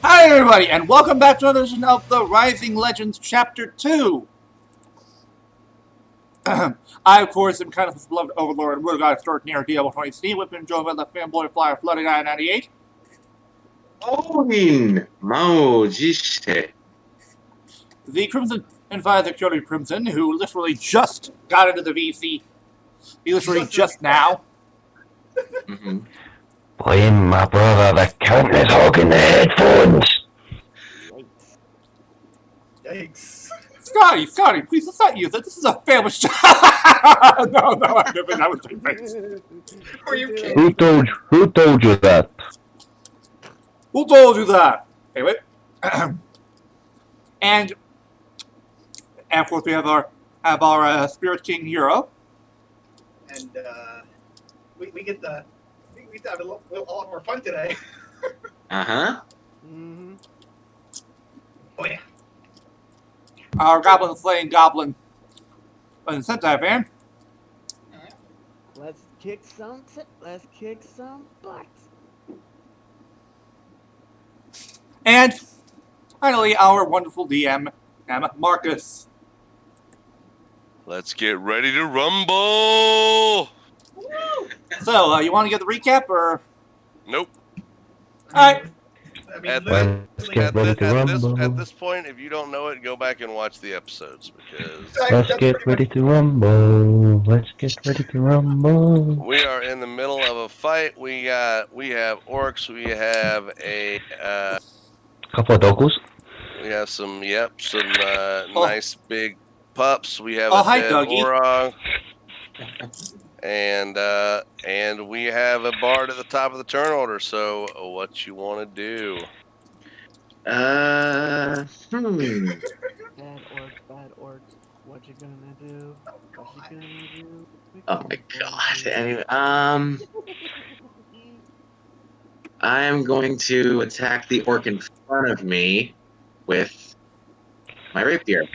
Hi everybody, and welcome back to another edition of the Rising Legends Chapter 2. I, of course, am kind of his beloved overlord and God extraordinaire DLBot 20 with him joined by the fanboy flyer Flutter Guy 98. Oin Mao Jishite. The Crimson and Fire Security Crimson, who literally just got into the VC. He literally just now. Blame my brother, the Count is hogging the headphones! Yikes. Scotty, please, let's not use it. This is a family show. No, I never. That was my face. Are you kidding? Who told you that? Who told you that? Anyway. And of course we have our Spirit King Hiiro. And we get to have a lot more fun today. Mm-hmm. Oh yeah. Our goblin slaying goblin and Sentaifan. Let's kick some butt. And finally our wonderful DM Markus. Let's get ready to rumble! So, you want to get the recap or? Nope. Alright. I mean, At this point, if you don't know it, go back and watch the episodes because Let's get ready to rumble. Let's get ready to rumble. we are in the middle of a fight. We have orcs. We have a Couple of doggos. we have some nice big pups. We have Oh, a hi, dead Dougie. orc. And we have a bard at the top of the turn order. So, what you want to do? Bad orcs. What you gonna do? What you gonna do? Oh my god. Anyway, I am going to attack the orc in front of me with my rapier.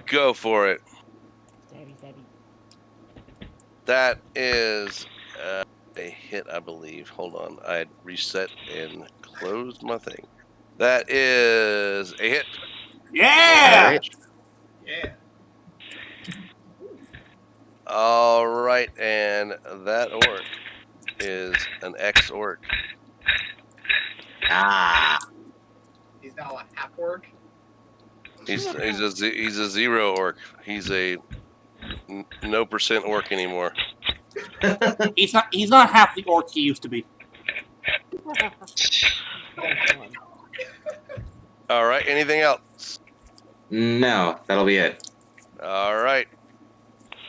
Go for it. Stabby. That is a hit, I believe. Hold on. I had reset and closed my thing. That is a hit. Yeah! Alright. Yeah. All right, and that orc is an ex-orc. Ah. He's now a half orc. He's a zero orc. He's a no percent orc anymore. He's not half the orc he used to be. All right. Anything else? No, that'll be it. All right.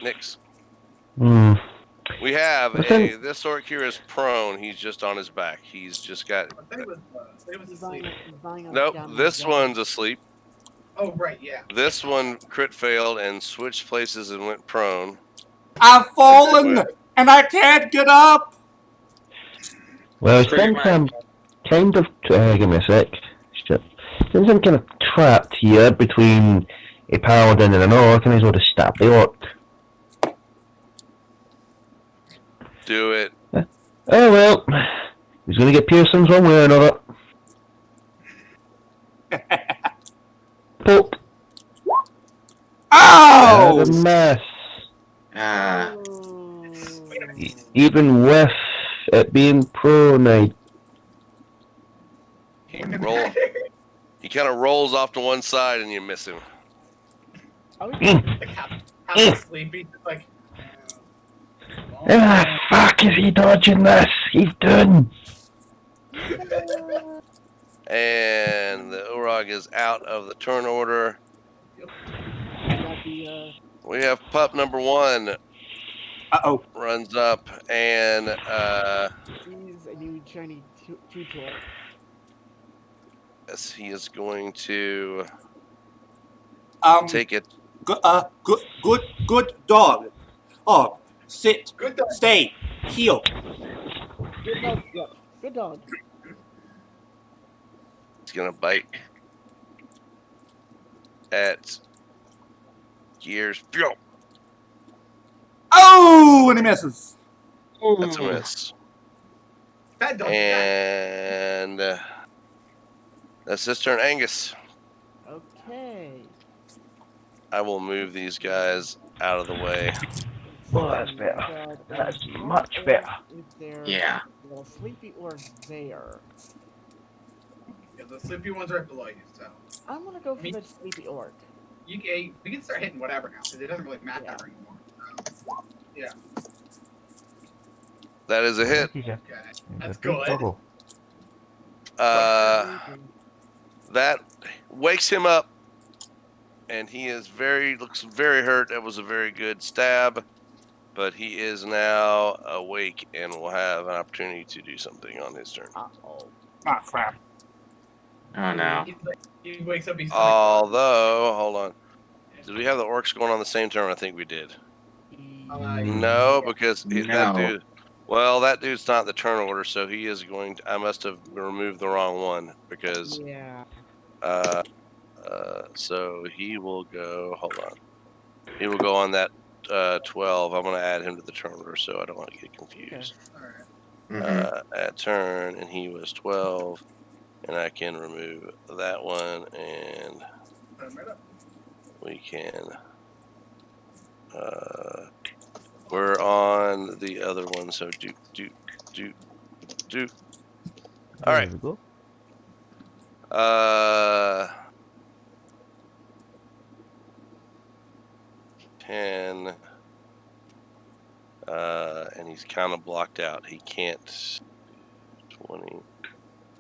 Nix. We have this orc here is prone. He's just on his back. He's just got. It was asleep. Nope. This one's asleep. Oh right, yeah. This one crit failed and switched places and went prone. I've fallen and I can't get up. Well, since I'm kind of... give me a sec. Shit. Since I'm kind of trapped here between a paladin and an orc, I may as well just stab the orc. Do it. Oh well. He's gonna get piercings one way or another. Poke. Oh! A mess. Ah. Even with it being prone, He kind of rolls off to one side and you miss him. Like half asleep. He's just like. Fuck is he dodging this? He's done. And the Urag is out of the turn order. We have pup number one. Uh-oh. Runs up and He's a new shiny tutor. yes, he is going to take it. Good dog. Oh, sit. Good dog. Stay. Heal. Good dog. Yeah. Good dog. He's gonna bite at Gears. Oh, and he misses. That's a miss. Bad dog. And That's his turn. Angus, Okay. I will move these guys out of the way. Oh, that's better. That's much better. Is there Yeah. a sleepy orc there? Yeah, the sleepy ones are below you, so I'm gonna go for Me- the sleepy orc. we can start hitting whatever now because it doesn't really matter Yeah. anymore. Yeah. That is a hit. He's a Okay. That's big good. bubble. That wakes him up, and he is looks very hurt. That was a very good stab, but he is now awake and will have an opportunity to do something on his turn. Uh-oh. Ah, crap. Oh no. He wakes up. He's Although, hold on. Did we have the orcs going on the same turn? I think we did. No, because that No. dude. Well, that dude's not the turn order, so he is going to. I must have removed the wrong one because. Yeah. So he will go. Hold on. He will go on that 12. I'm going to add him to the turn order so I don't want to get confused. All right. Mhm. At turn, and he was 12, and I can remove that one, and Put him right up. we can. We're on the other one, so do. All right. There we go. 10. And he's kind of blocked out. He can't. 20,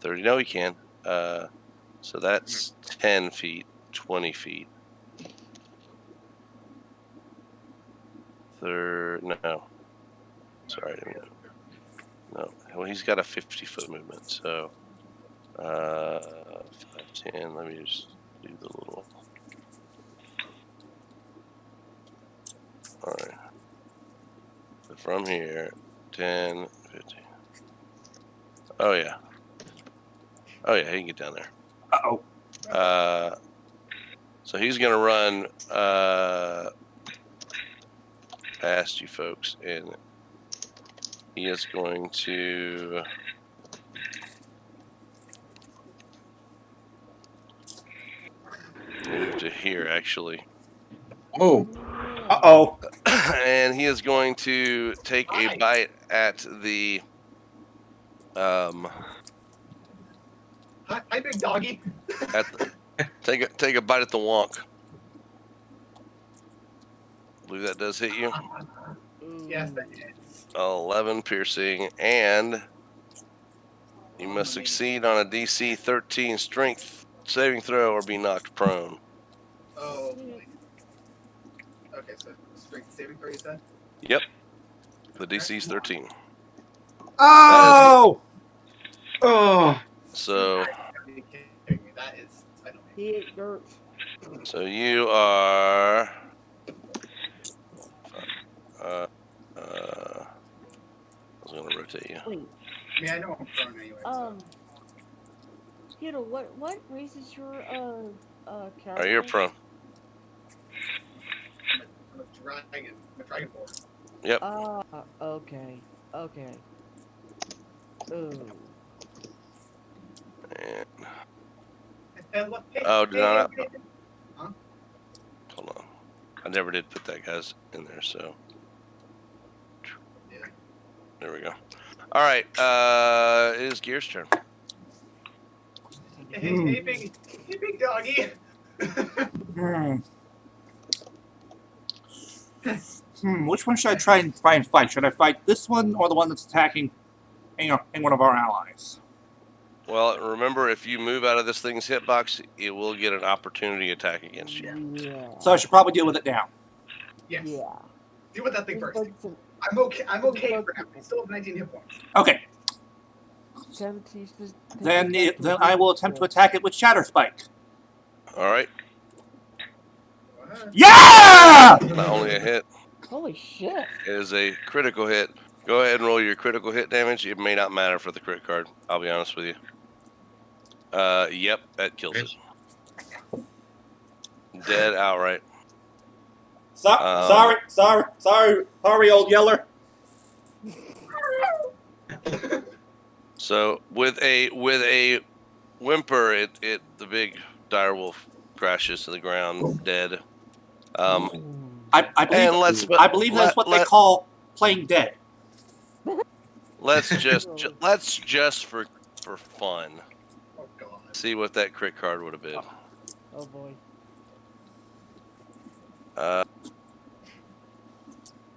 30. No, he can. So that's 10 feet, 20 feet. No. Sorry, I didn't mean no. Well, he's got a 50-foot movement, so 5, 10. Let me just do the little. All right. So from here, 10, 15. Oh yeah. Oh yeah, he can get down there. Uh-oh. So he's gonna run past you folks, and he is going to move to here, actually. Oh. Uh-oh. And he is going to take a bite at the Hi, big doggy. take a bite at the wonk. I believe that does hit you. Yes, that is. 11 piercing, and you must succeed on a DC 13 strength saving throw or be knocked prone. Oh. Boy. Okay, so strength saving throw, you said? Yep. The DC's 13. Oh! Oh. So That is. I don't He ate dirt. So you are. I was gonna rotate you. Wait. I mean, I know I'm prone anyway. So. Hiiro, what race is your character? Are you prone? I'm a dragon. I'm a dragonborn. Yep. Okay. Ooh. And, Hey, do not. Huh? Hold on. I never did put that guy's in there, so. Yeah. There we go. All right. It is Gear's turn. Hey, big doggy. Which one should I try and fight? Should I fight this one or the one that's attacking one of our allies? Well, remember, if you move out of this thing's hitbox, it will get an opportunity attack against you. Yeah. So I should probably deal with it now. Yes. Yeah. Deal with that thing There's first. like some I'm okay for now. I still have 19 hit points. Okay. 17 Then I will attempt to attack it with Shatter Spike. All right. Yeah! Not only a hit, Holy shit. it is a critical hit. Go ahead and roll your critical hit damage. It may not matter for the crit card. I'll be honest with you. Yep, that kills it. Dead outright. Sorry, old yeller. So with a whimper, the big direwolf crashes to the ground, dead. I believe And I believe that's what they call playing dead. let's just for fun Oh god. see what that crit card would have been. Oh boy.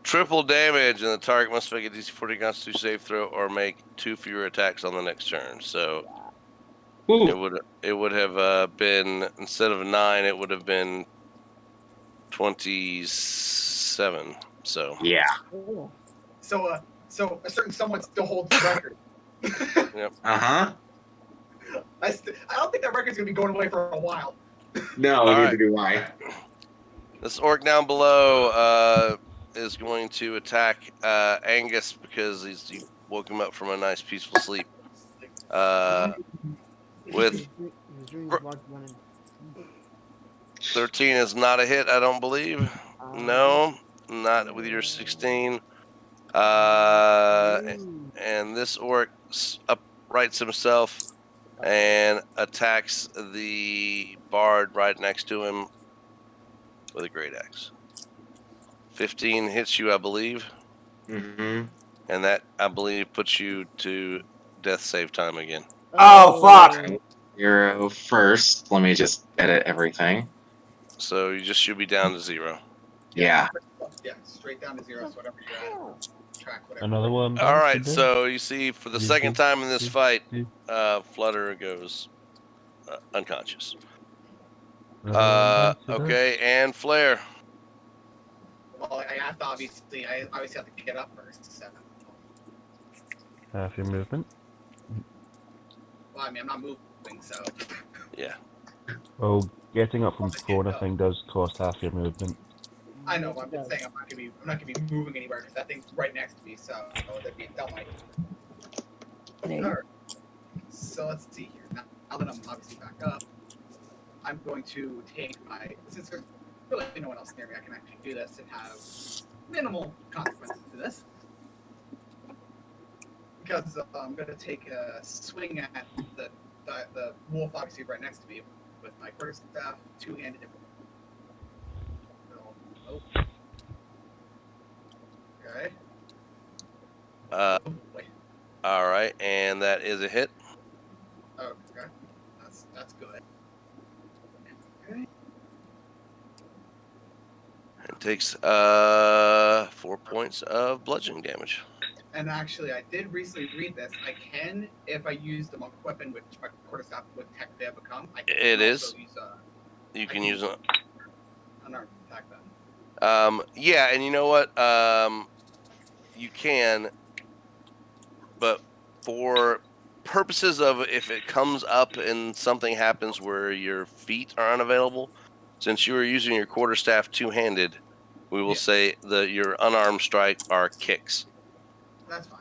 Triple damage, and the target must make a DC 40 Constitution save throw or make 2 fewer attacks on the next turn. So Ooh. it would have been, instead of 9, it would have been 27. So Yeah. Oh. So a certain someone still holds the record. Uh-huh. I don't think that record's gonna be going away for a while. No, All neither right. do I. This orc down below is going to attack Angus because he woke him up from a nice peaceful sleep. With His dreams watch running. 13 is not a hit, I don't believe. No, not with your 16. And this orc uprights himself and attacks the bard right next to him with a great axe. 15 hits you, I believe. Mm-hmm. And that, I believe, puts you to death save time again. Oh, fuck. 0 first. Let me just edit everything. So you just should be down to 0. Yeah. Yeah, straight down to 0. So whatever you're at, track whatever. Another one. All right, so you see, for the second time in this fight, Flutter goes unconscious. Okay, and Flare. Well, I have to obviously have to get up first. So. Half your movement. Well, I mean, I'm not moving, so. Yeah. Well, getting up from the corner thing does cost half your movement. I know, but I'm just saying I'm not gonna be moving anywhere because that thing's right next to me, so that'd be a dumb idea. Alright. So let's see here. Now that I'm obviously back up, I'm going to take since there's really no one else near me, I can actually do this and have minimal consequences to this. Because I'm going to take a swing at the wolf, obviously right next to me, with my quarterstaff, two-handed. Oh. Okay. Oh boy. All right, and that is a hit. Okay. That's good. Okay. It takes 4 points of bludgeoning damage. And actually, I did recently read this. I can, if I use the monk weapon, which my quarterstaff would technically have become. I can It is. also use You can use an unarmed attack then. yeah, and you know what? You can, but for purposes of if it comes up and something happens where your feet are unavailable, since you are using your quarterstaff two-handed, we will say that your unarmed strike are kicks. That's fine.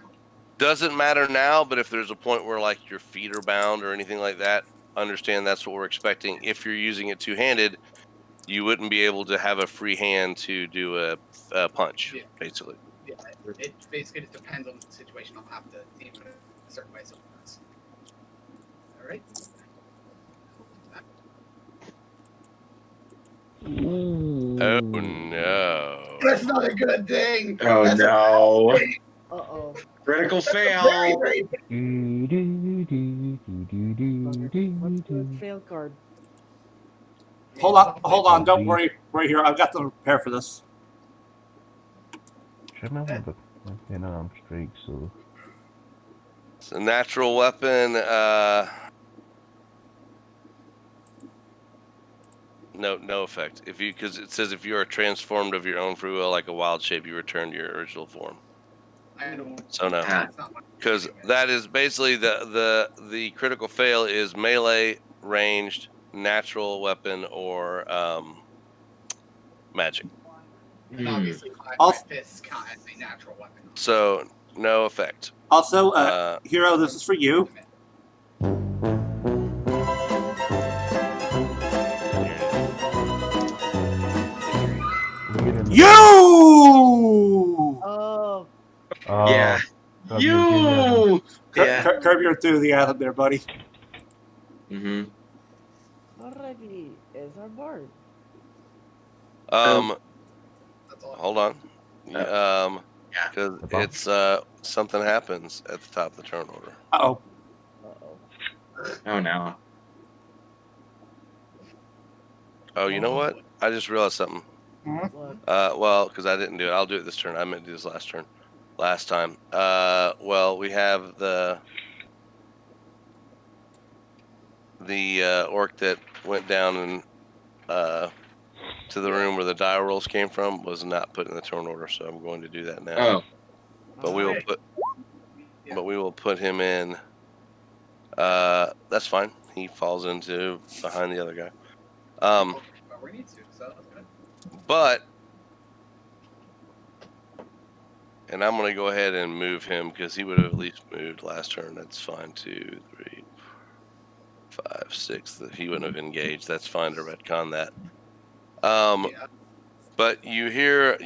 Doesn't matter now, but if there's a point where like your feet are bound or anything like that, understand that's what we're expecting. If you're using it two-handed, you wouldn't be able to have a free hand to do a punch, basically. Yeah, it basically just depends on the situation. I'll have to deem it a certain way. So all right. Oh no! That's not a good thing. Oh That's no! Uh-oh. Critical Very, fail. very What's the fail card? Hold on. Don't worry. Right here. I've got them prepared for this. Shouldn't have an arm streak, so. It's a natural weapon. No effect. Because it says if you are transformed of your own free will like a wild shape, you return to your original form. I don't. So no, That's not what- because that is basically the critical fail is melee, ranged, natural weapon, or magic. And obviously, my fists count as a natural weapon. So no effect. Also, Hiiro, this is for you. You! Oh. Yeah. God, You. Yeah. Curb your enthusiasm there, buddy. Mm-hmm. Alrighty, is our bard. That's all. Hold on. Yeah. Because The buff. it's something happens at the top of the turn order. Uh-oh. Uh-oh. Oh no. Oh, you know what? I just realized something. What? Well, because I didn't do it. I'll do it this turn. I meant to do this last time. Well, we have the orc that went down and to the room where the die rolls came from was not put in the turn order, so I'm going to do that now. Oh. But we will Alright. put him in. That's fine. He falls into behind the other guy. We need to, so that's good. But and I'm gonna go ahead and move him because he would have at least moved last turn. That's fine. 2, 3, 5, 6. He wouldn't have engaged. That's fine to retcon that. Yeah. But you hear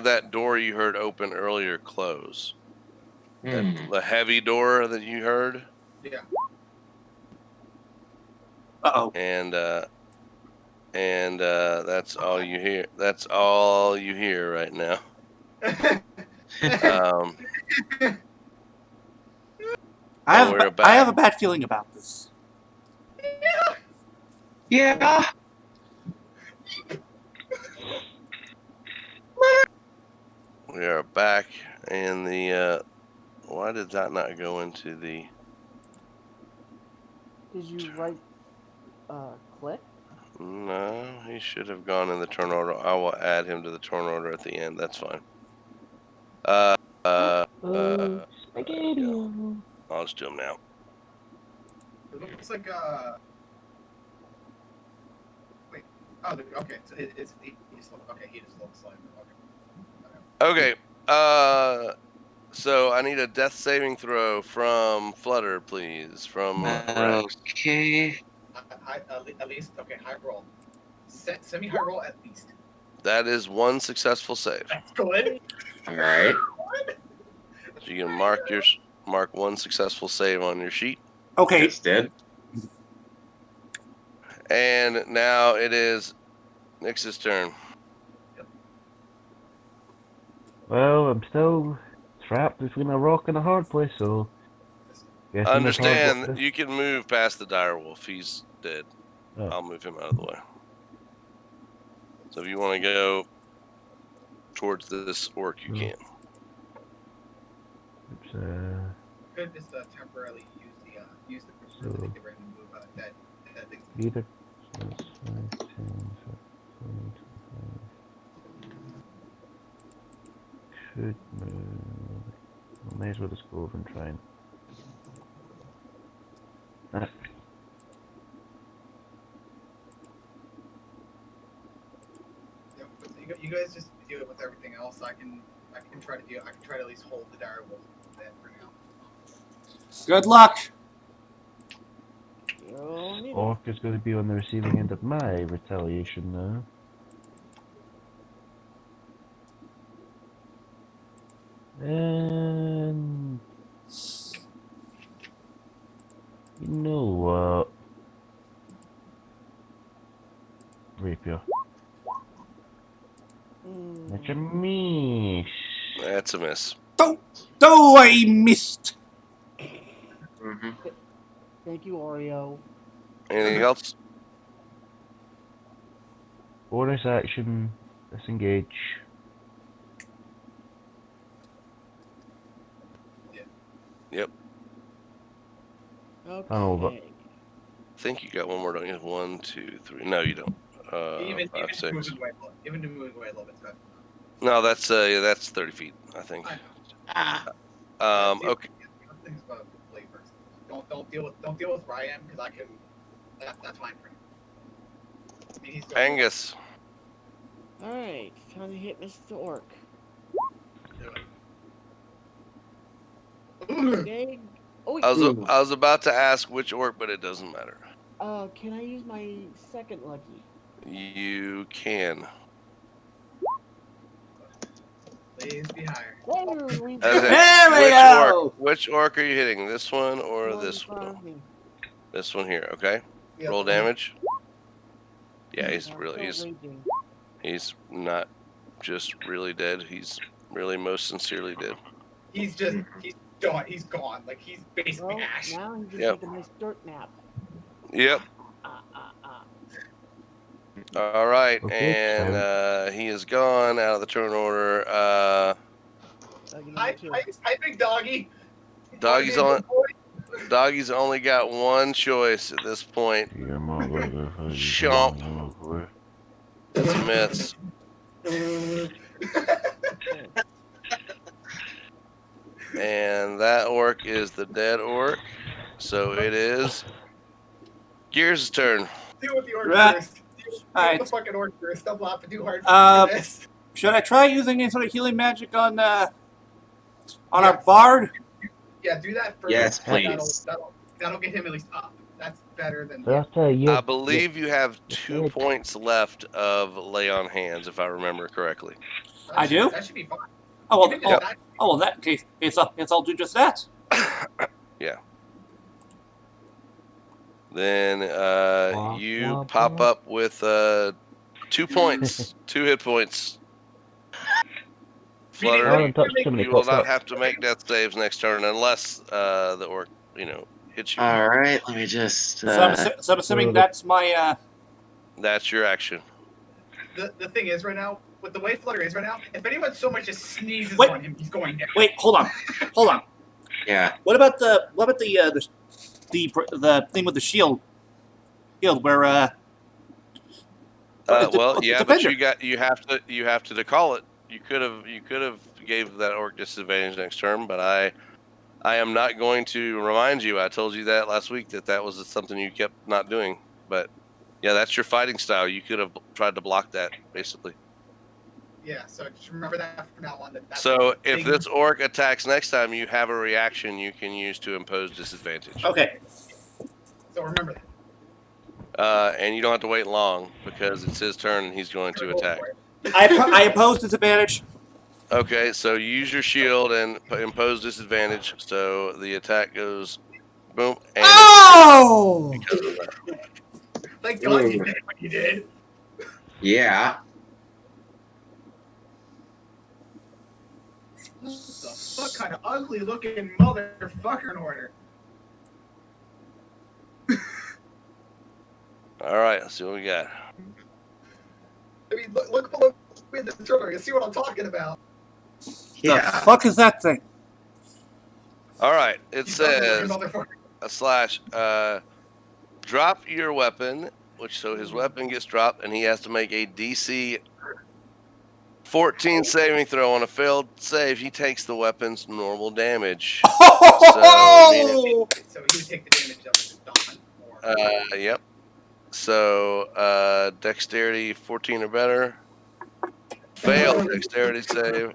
that door you heard open earlier close. The heavy door that you heard. Yeah. Uh-oh. And that's all you hear. That's all you hear right now. I we're have a back. bad feeling about this. Yeah. We are back in the. Why did that not go into the? Did you right click? No, he should have gone in the turn order. I will add him to the turn order at the end. That's fine. Spaghetti. I'll just do him now. It looks like wait. Oh, okay. So he just looks like Okay. So I need a death saving throw from Flutter, please. From Rex. Okay. At least okay. High roll. Semi high roll at least. That is one successful save. That's good. All right. So you can mark one successful save on your sheet. Okay. Just did. And now it is Nix's turn. Well, I'm still trapped between a rock and a hard place, so. Guessing Understand this hard you can move past the dire wolf. He's dead. Oh. I'll move him out of the way. So if you want to go towards this orc, you can. Oops, Could just temporarily use the So- really to bring move that thing. either. So it's 5, 10, 15, 25. Could move. Well, may as well just go over and try and. Yeah, you guys just deal with everything else. I can try to at least hold the dire wolf then for now. Good luck. You'll need it. Orc is going to be on the receiving end of my retaliation now. And you know what? Rapier. That's a miss. That's a miss. Oh, I missed. Mm-hmm. Thank you, Oreo. Anything else? Bonus action. Disengage. Yep. Okay. Over. I think you got one more, don't you? 1, 2, 3. No, you don't. 5, 6. Even to move away a little bit. No, that's 30 feet, I think. Okay. Things about flavors. Don't deal with Ryan because I can. That's fine for him. I mean, he's going Angus. Alright, time to hit Mr. Orc. Big. Oh, wait. I was about to ask which orc, but it doesn't matter. Can I use my second lucky? You can. Please be higher. There we go. Which orc are you hitting? This one or One this in front one? of me. This one here, okay? Yeah, Roll the one- damage. Yeah, he's I'm really still raging. he's not just really dead. He's really most sincerely dead. He's done. He's gone. Like he's basically Well, ash. now he just Yep. take a nice dirt nap. Yep. Ah, ah, ah. All right, Okay, and he is gone out of the turn order. Doggy Hi, number 2. hi, big doggy. Doggy's You wanna on. be a good boy? Doggy's only got one choice at this point. Chomp. That's a miss. And that orc is the dead orc. So it is Gears' turn. Deal with the orc Right. first. Deal with Alright. the fucking orc first. Stop laughing too hard Uh, for this. Should I try using any sort of healing magic on our Yes. bard? Yeah, do that first. Yes, That'll, please. that'll get him at least up. That's better than. Flutter, I believe you have 2 points left of lay on hands, if I remember correctly. I do? That should be fine. Oh well, Even just that- well, in that case, I'll do just that. Then you pop up with 2 points, 2 hit points. Flutter, I haven't touched too many you will pops not up. have to make death saves next turn unless the orc, hits you. All right, let me just. So I'm assuming that's my. That's your action. the thing is right now, with the way Flutter is right now, if anyone so much as sneezes Wait. on him, he's going down. Wait, hold on. Yeah. What about the thing with the shield? Where Well, yeah, but defender. you have to decall it. You could have gave that orc disadvantage next turn, but I am not going to remind you. I told you that last week that was something you kept not doing. But yeah, that's your fighting style. You could have tried to block that basically. Yeah, so just remember that from now on. That's So a if big- this orc attacks next time, you have a reaction you can use to impose disadvantage. Okay. So remember that. And you don't have to wait long because it's his turn and he's going to attack. I oppose disadvantage. Okay, so use your shield and impose disadvantage. So the attack goes boom. And Oh! because of that. Like God, you did what you did. Yeah. The fuck kind of ugly looking motherfucker in order. All right, let's see what we got. I mean, look below me in the trailer. You see what I'm talking about. The fuck is that thing? All right, it He's ugly says looking motherfucker. a slash. Drop your weapon, so his weapon gets dropped, and he has to make a DC 14 saving throw. On a failed save, he takes the weapon's normal damage. Oh! So he would take the damage of his Dawn. Yep. So dexterity 14 or better. Fail dexterity save.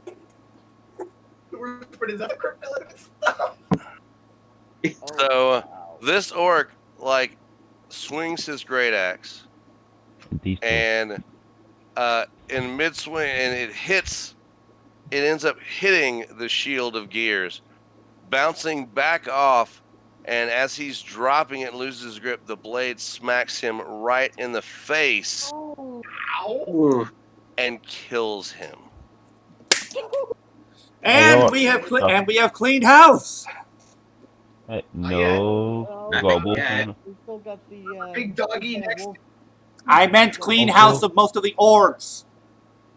But is that a crit element stuff? So this orc swings his great axe and in mid swing, and it ends up hitting the shield of Gears, bouncing back off, and as he's dropping it and loses his grip, the blade smacks him right in the face Ow. and kills him. And we have cleaned house. No. Yeah. Goblin. Yeah. We still got the Big doggy next. wolf. I meant clean house of most of the orcs.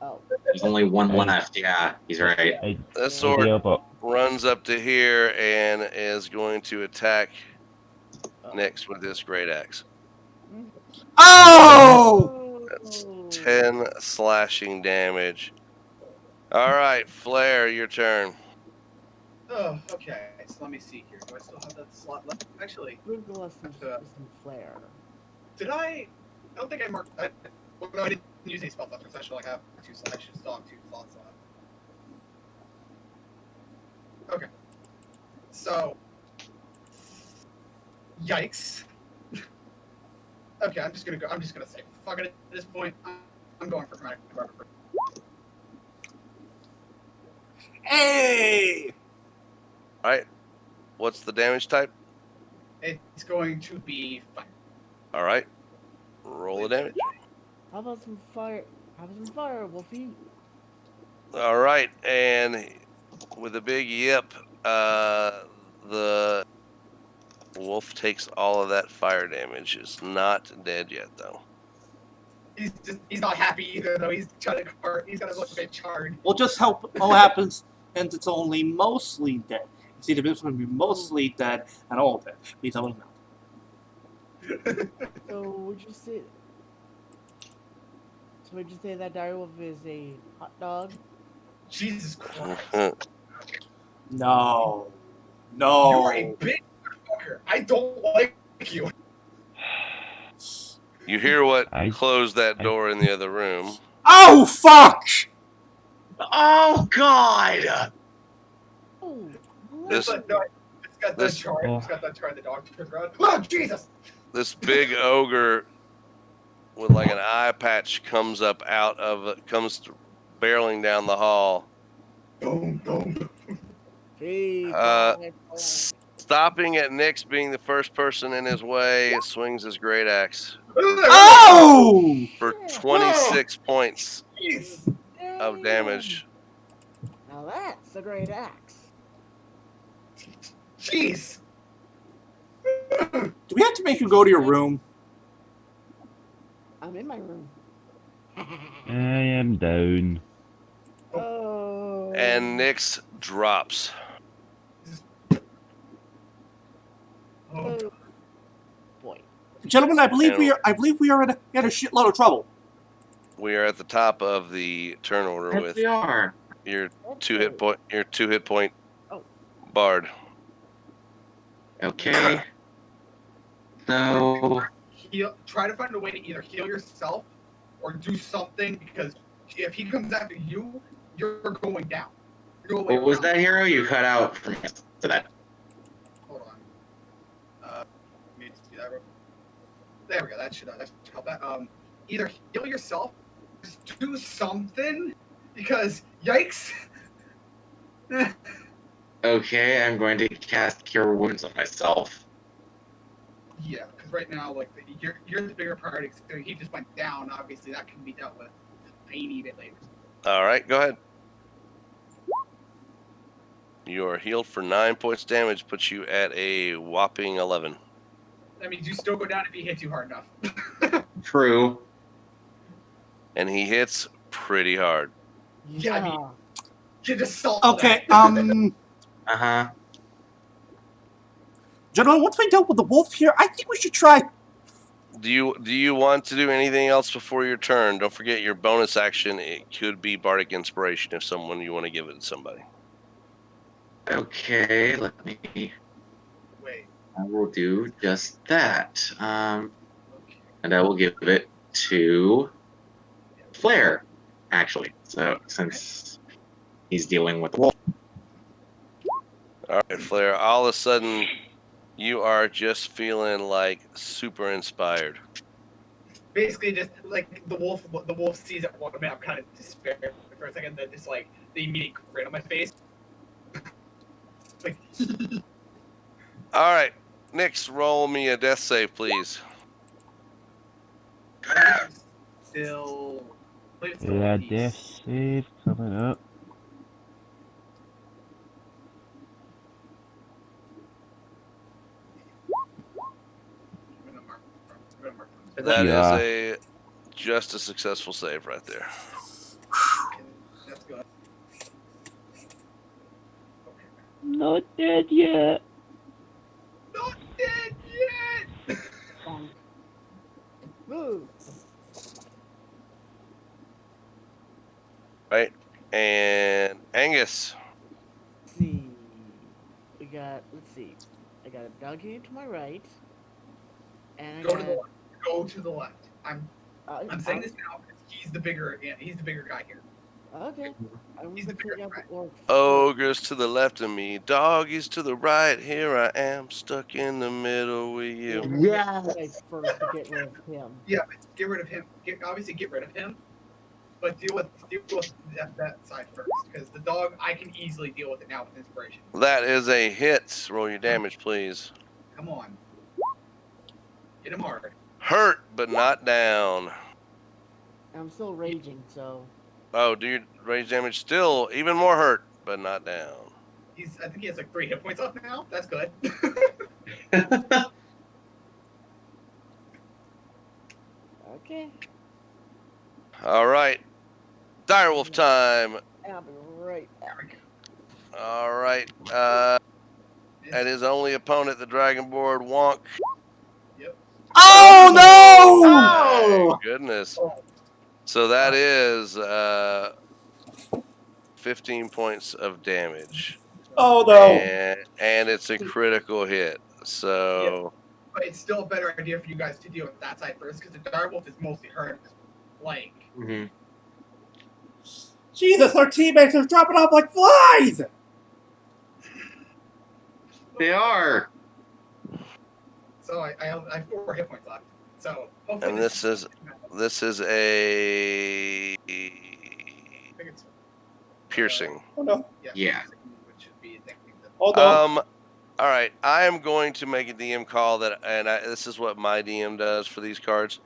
Oh, There's only one left. Yeah, he's right. This orc DLBot. runs up to here and is going to attack next with this great axe. Oh! That's 10 slashing damage. All right, Flare, your turn. Oh, okay. So let me see here. Do I still have that slot left? Actually, Sprinkle us some flare. did I? I don't think I marked. Well, no, I didn't use any spell slots. I should have 2 slots. I should still have 2 slots left. Okay. So, yikes. Okay, I'm just gonna say fuck it at this point. I'm going for chromatic barber. Hey! All right. What's the damage type? It's going to be fire. All right. Roll the damage. How about some fire? How about some fire, Wolfie? All right, and with a big yip, the wolf takes all of that fire damage. Is not dead yet, though. He's not happy either though. He's trying to he's gonna look a bit charred. We'll just help all happens, and it's only mostly dead. See, the bitch would be mostly dead and all dead. Please tell me not. So would you say? So would you say that direwolf is a hot dog? Jesus Christ. No. You are a No. big fucker. I don't like you. You hear what I- closed that door in the other room. Oh, fuck! Oh God! Oh, This- It's got this- that chart. It's got that chart. The dog turns around. Oh Jesus! This big ogre with like an eye patch comes up out of it, comes barreling down the hall, Boom, boom. hey, stopping at Nyx being the first person in his way. Swings his great axe Oh! for 26 points Jeez. of damage. Now that's a great axe. Jeez. Do we have to make you go to your room? I'm in my room. I am down. Oh. And Nyx drops. Oh, Oh, boy. Gentlemen, I believe we are in a shitload of trouble. We are at the top of the turn order Yes, with we are. your two hit point Oh. bard. Okay. So try to find a way to either heal yourself or do something because if he comes after you, you're going down. You're going what was around. that, Hero? You cut out from to that. Hold on. Let me just do that real quick. There we go. That should help that. Either heal yourself, just do something because yikes. Okay, I'm going to cast Cure Wounds on myself. Yeah, because right now, like you're the bigger priority. So he just went down. Obviously, that can be dealt with a tiny bit later. All right, go ahead. You are healed for 9 points damage, puts you at a whopping 11. That means you still go down if he hits you hard enough. True. And he hits pretty hard. Yeah, I mean, you just saw Okay, that. Uh-huh. Gentlemen, once we dealt with the wolf here, I think we should try. Do you want to do anything else before your turn? Don't forget your bonus action. It could be Bardic Inspiration if you want to give it to somebody. Okay, let me. Wait. I will do just that. Okay. And I will give it to Flair, actually. So since he's dealing with the wolf. All right, Flair. All of a sudden, you are just feeling like super inspired. Basically, just like the wolf sees it. One minute, I'm kind of despaired for a second. Then just like the immediate grin on my face. Like, All right, Nyx, roll me a death save, please. still. Yeah, death save coming up. That Yeah. is just a successful save right there. That's good. Okay. Not dead yet. Not dead yet. Bonk. Move. Right, and Angus. Let's see. Let's see. I got a doggy to my right. And I Go to got, the left. Go to the left. I'm saying uh, this now because he's the bigger guy here. Okay. I'm He's the gonna bigger pick up guy. orc. Ogres to the left of me, doggies to the right. Here I am, stuck in the middle with you. Yeah. First to get rid of him. Yeah, but get rid of him. Obviously, get rid of him. But deal with that side first, because the dog I can easily deal with it now with inspiration. That is a hit. Roll your damage, please. Come on. Hit him hard. Hurt, but not down. I'm still raging, so. Oh, dude, rage damage still even more hurt, but not down. I think he has like 3 hit points off now. That's good. Okay. All right. Direwolf time. I'll be right back. All right. At his only opponent, the Dragonborn Wonk. Yep. Oh no! Oh! My goodness. So that is 15 points of damage. Oh no! And it's a critical hit. So But it's still a better idea for you guys to deal with that side first, because the direwolf is mostly hurt. Like, Mhm. Jesus, our teammates are dropping off like flies! They are. so I have 4 hit points left. So hopefully. and this is a I think it's piercing. Oh no. Yeah. Which should be Oh no. All right, I am going to make a DM call this is what my DM does for these cards,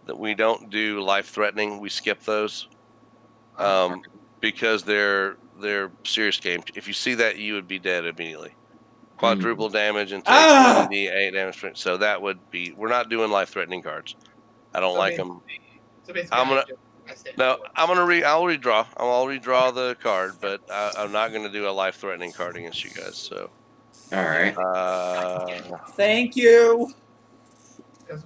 that we don't do life-threatening. We skip those because they're serious games. If you see that, you would be dead immediately. Quadruple damage and take 1d8 damage. So that would be. We're not doing life-threatening cards. I don't like them. So basically, I'm gonna I'll redraw. I'll redraw the card, but I'm not gonna do a life-threatening card against you guys. So. All right. Thank you. Because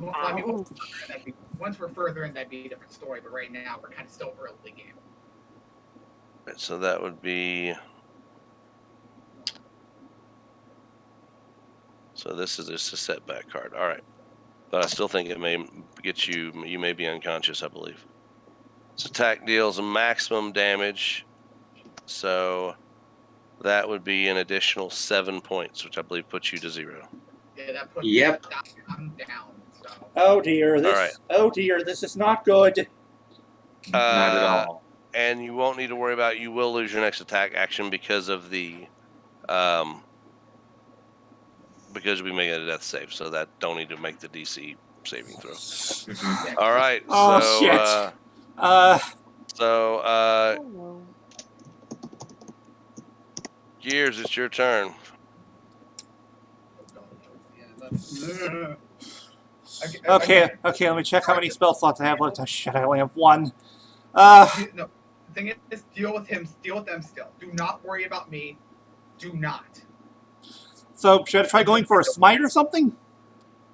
once we're further in, that'd be a different story. But right now, we're kind of still early game. Right, so that would be. So this is just a setback card. All right, but I still think it may get you. You may be unconscious, I believe. This attack deals maximum damage, so that would be an additional 7 points, which I believe puts you to 0. Yeah, that puts Yep. I'm down. So. Oh dear, this. All right. Oh dear, this is not good. Not at all. And you won't need to worry about. You will lose your next attack action because of the, because we make it a death save. So that don't need to make the DC saving throw. Mhm. All right. Oh so, shit. Oh, no. Gears, it's your turn. Okay, let me check how many spell slots I have left. Oh shit, I only have 1. No, the thing is, deal with him. Deal with them still. Do not worry about me. Do not. So should I try going for a smite or something?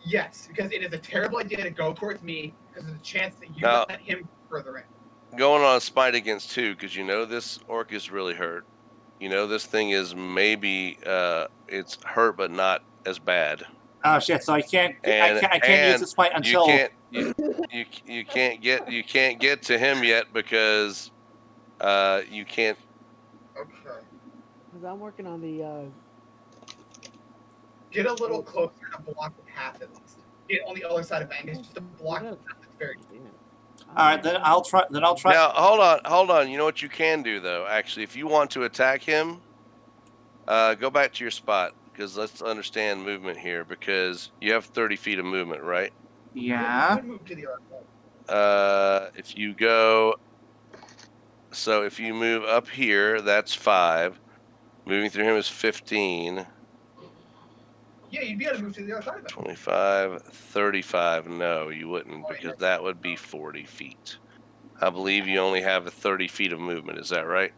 Yes, because it is a terrible idea to go towards me because there's a chance that you No. let him further in. Going on a smite against 2, because you know this orc is really hurt. You know this thing is maybe it's hurt, but not as bad. Oh shit! So I can't. And- I can't use and this fight until. You can't get to him yet because you can't. Okay. Because I'm working on the. Get a little closer to block the path at least. Get on the other side of Angus just to block the path. It's very. All right, then I'll try. Now hold on. You know what you can do though. Actually, if you want to attack him, go back to your spot, because let's understand movement here, because you have 30 feet of movement, right? Yeah. You could move to the other side. If you go, so if you move up here, that's 5. Moving through him is 15. Yeah, you'd be able to move to the other side of it. 25, 35. No, you wouldn't, because that would be 40 feet. I believe you only have 30 feet of movement. Is that right?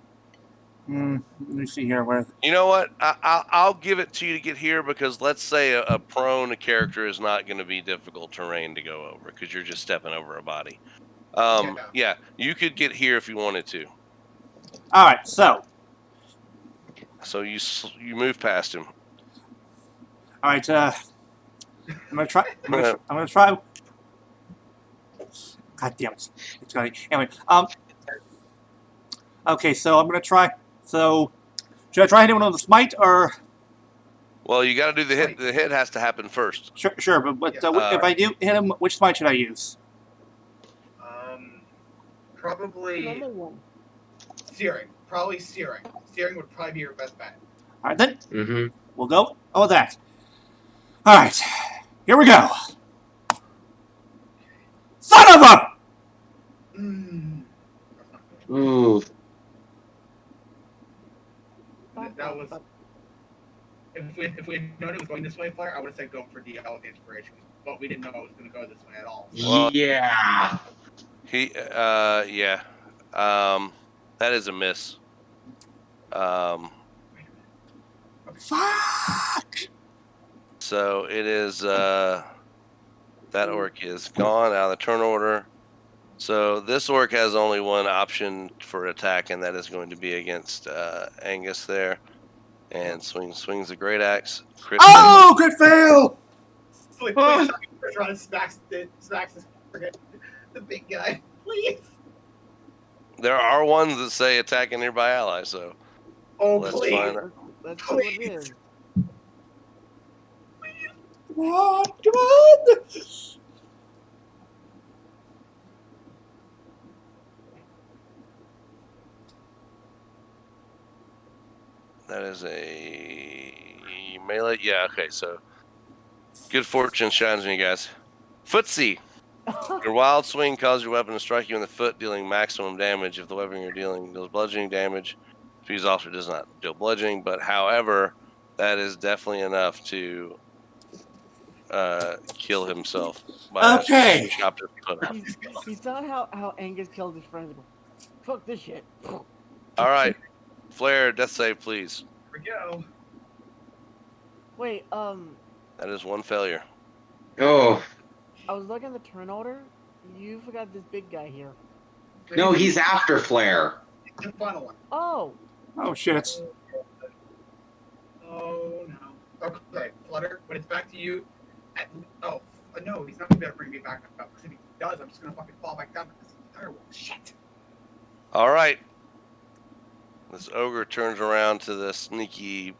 Let me see here. Where? You know what? I'll give it to you to get here, because let's say a prone character is not going to be difficult terrain to go over, because you're just stepping over a body. Yeah, you could get here if you wanted to. All right, so. So you move past him. All right. I'm gonna try. I'm gonna try. God damn it! It's gonna. Anyway. Okay, so I'm gonna try. So, should I try hitting him with a smite or? Well, you got to do the hit. The hit has to happen first. Sure. But if I do hit him, which smite should I use? Probably Another one. searing. Probably searing. Searing would probably be your best bet. All right then. Mm-hmm. We'll go. Oh, that. All right. Here we go. Son of a! That's not good. Ooh. That was. If we had known it was going this way, Fire, I would have said go for DL with the inspiration, but we didn't know it was going to go this way at all. So. Well, Yeah. Yeah. That is a miss. Fuck! So it is, that orc is gone out of the turn order. So this orc has only one option for attack, and that is going to be against Angus there. And swings a great axe. Crit Oh, good fail! Please, Oh. please try to smacks this the big guy. Please. There are ones that say attack a nearby ally, so Oh, let's please. find out. Let's see what it is. Come on, come on! That is a melee. Yeah, okay, so good fortune shines on you guys. Footsie. Your wild swing causes your weapon to strike you in the foot, dealing maximum damage. If the weapon you're dealing deals bludgeoning damage, Fuse also does not deal bludgeoning, but however, that is definitely enough to kill himself. By Okay. chopped his foot off. He's not how Angus killed his friends. Fuck this shit. All right, Flare, death save, please. Here we go. Wait, That is one failure. Oh. I was looking at the turn order. You forgot this big guy here. No, he's after Flare. The final one. Oh, Oh, shit. Oh no. Okay, Flutter, when it's back to you. No, he's not gonna be able to bring me back up. Because if he does, I'm just gonna fucking fall back down. Shit. All right. This ogre turns around to the sneaky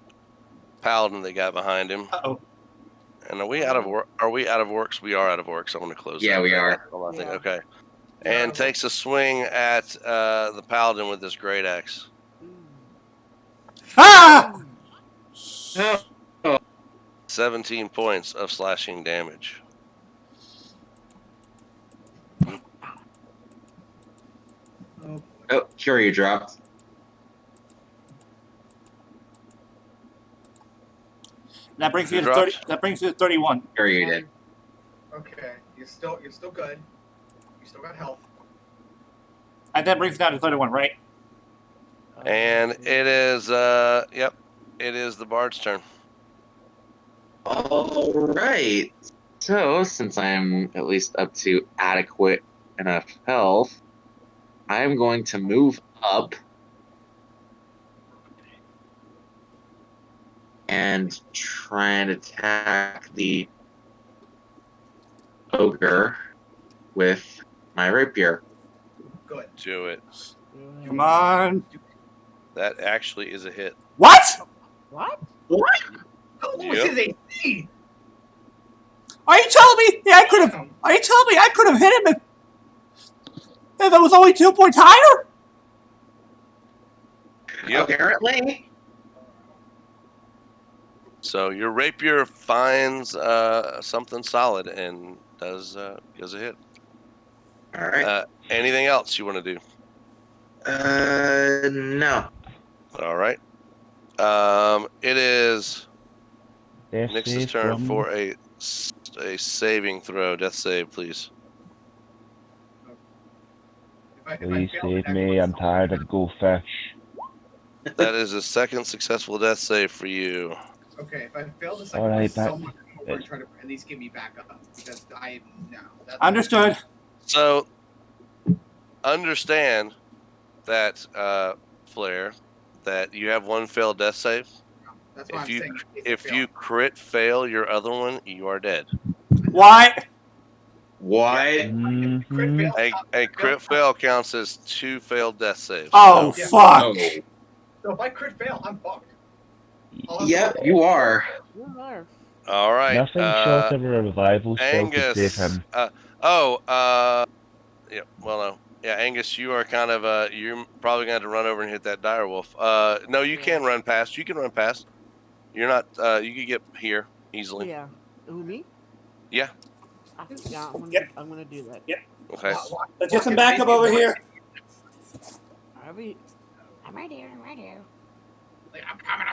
paladin they got behind him. Uh-oh. And are we out of orcs? We are out of orcs. I'm going to close. Yeah, that we there. are. That's all I think. Yeah. Okay. And takes a swing at the paladin with this great axe. Ah! 17 points of slashing damage. Oh, Curio dropped. That brings you Who to 30. dropped? That brings you to 31. Curio did. Okay, you're still good. You still got health. And that brings you down to 31, right? And it is, yep, it is the bard's turn. All right. So, since I'm at least up to adequate enough health, I'm going to move up and try and attack the ogre with my rapier. Good. Do it. Come on. That actually is a hit. What? What? How low Yep. is his AC? Are you telling me? Yeah, I could have. Are you telling me I could have hit him if it was only 2 points higher? Yep. Apparently. So your rapier finds something solid and does a hit. All right. Anything else you want to do? No. All right. It is Death Nix's save turn from- for a saving throw. Death save, please. If I Please fail, save then me, I'm tired of goldfish. That is a second successful death save for you. Okay, if I fail the second All one, right, someone come over and try to at least get me back up because that's Understood. So understand that, Flare, that you have one failed death save. That's why If I'm you saying if you crit fail your other one, you are dead. Why? What? Mhm. A crit fail counts as 2 failed death saves. Oh, So- fuck. Oh. So if I crit fail, I'm fucked. Yep, you are. You are. all right. Nothing short of a revival spell could save Angus. him. Yeah. Well, no. Yeah, Angus, you are kind of you're probably going to run over and hit that dire wolf. No, you can run past. You can run past. You're not. You can get here easily. Yeah. Who, me? Yeah. Yeah, I'm gonna, Yep. I'm gonna do that. Yep. Okay. Let's get some backup over here. I'm right here. I'm right here. Like, I'm coming.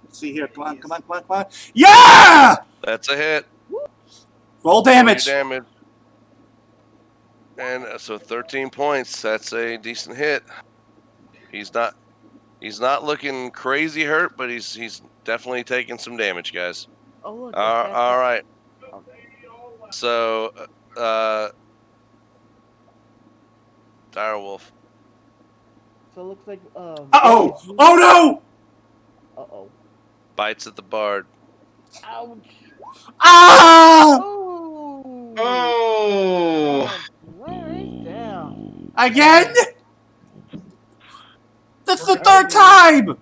Let's see here. Come on. Yeah! That's a hit. Roll Roll your damage. damage. And so 13 points. That's a decent hit. He's not looking crazy hurt, but he's definitely taking some damage, guys. Oh look. All right. So, Direwolf. So it looks like Uh-oh! Oh, no! Uh-oh. Bites at the bard. Ouch. Ah! Oh. Oh! Where is down? Again? That's the We're third good. time!